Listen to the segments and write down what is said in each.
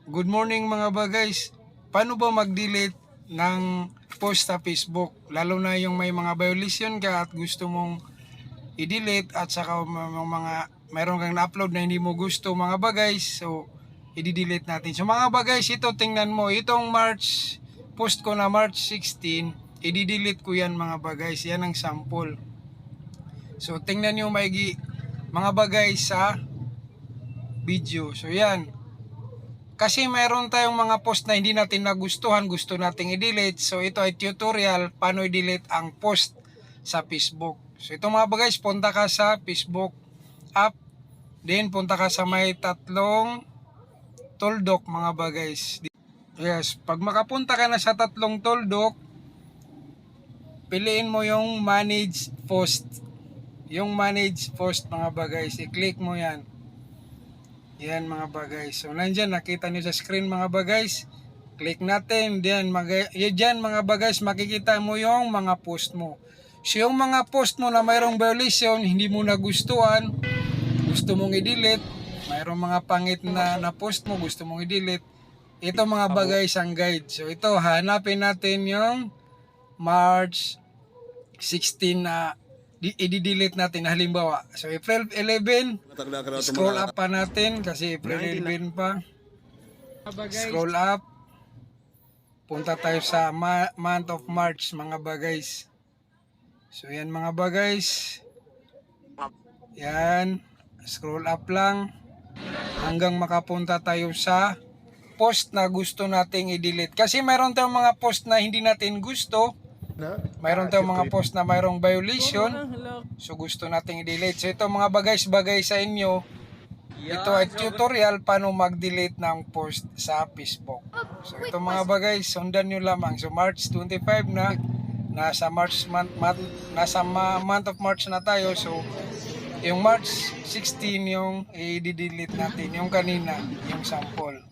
Good morning mga guys. Paano ba mag-delete ng post sa Facebook? Lalo na yung may mga violation ka at gusto mong i-delete at saka mayroon kang na-upload na hindi mo gusto mga guys. So, i-delete natin. So mga guys, ito tingnan mo. Itong post ko na March 16, i-delete ko yan mga guys. Yan ang sample. So, tingnan nyo maigi mga guys sa video. So, yan. Kasi mayroon tayong mga post na hindi natin nagustuhan, gusto nating i-delete. So ito ay tutorial paano i-delete ang post sa Facebook. So ito mga guys, punta ka sa Facebook app. Then punta ka sa may tatlong tuldok mga guys. Yes, pag makapunta ka na sa tatlong tuldok, piliin mo yung manage post. Yung manage post mga guys, i-click mo yan. Yan mga guys. So nandyan, nakita nyo sa screen mga guys. Click natin. Diyan mga guys, makikita mo yung mga post mo. So yung mga post mo na mayroong violation, hindi mo nagustuhan, gusto mong i-delete, mayroong mga pangit na post mo, gusto mong i-delete. Ito mga guys ang guide. So ito, hanapin natin yung March 16 na i-delete natin halimbawa. So April 11, scroll up pa natin kasi April 11 pa. Scroll up. Punta tayo sa month of March mga guys. So yan mga guys. Yan. Scroll up lang hanggang makapunta tayo sa post na gusto nating i-delete. Kasi mayroon tayong mga post na hindi natin gusto. Mayroon tayong mga post na mayroong violation. So gusto nating i-delete. So ito mga bagay sa inyo. Ito ay tutorial paano mag-delete ng post sa Facebook. So ito mga bagay, sundan nyo lamang. So March 25 na. Nasa month of March na tayo. So yung March 16 yung i-delete natin. Yung kanina, yung sample.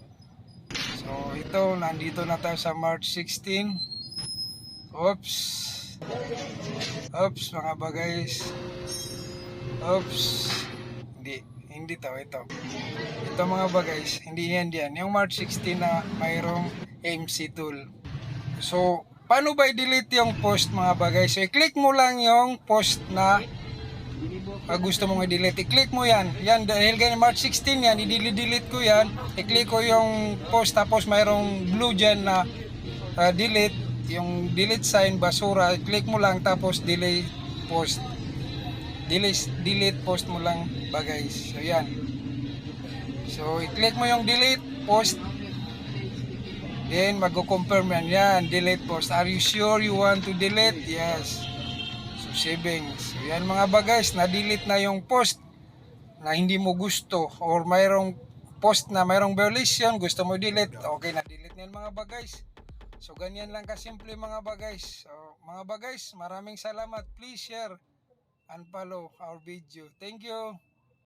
So ito, nandito na tayo sa March 16. Oops mga guys. Oops. Hindi to, ito mga guys, hindi yan diyan. Yung March 16 na mayroong MC tool. So paano ba i-delete yung post mga guys? So i-click mo lang yung post na gusto mong i-delete. I-click mo yan. Yan, dahil ganyan March 16 yan, i-delete ko yan. I-click ko yung post tapos mayroong blue dyan na delete. Yung delete sign, basura, click mo lang tapos delete post. Delete post mo lang guys. So yan. So i-click mo yung delete post. Then mag-confirm yan. Delete post. Are you sure you want to delete? Yes. So saving. So yan mga guys, na-delete na yung post na hindi mo gusto or mayroong post na mayroong violation, gusto mo delete. Okay, na-delete na yan mga guys. So ganyan lang kasimple mga guys. So mga guys, maraming salamat. Please share and follow our video. Thank you.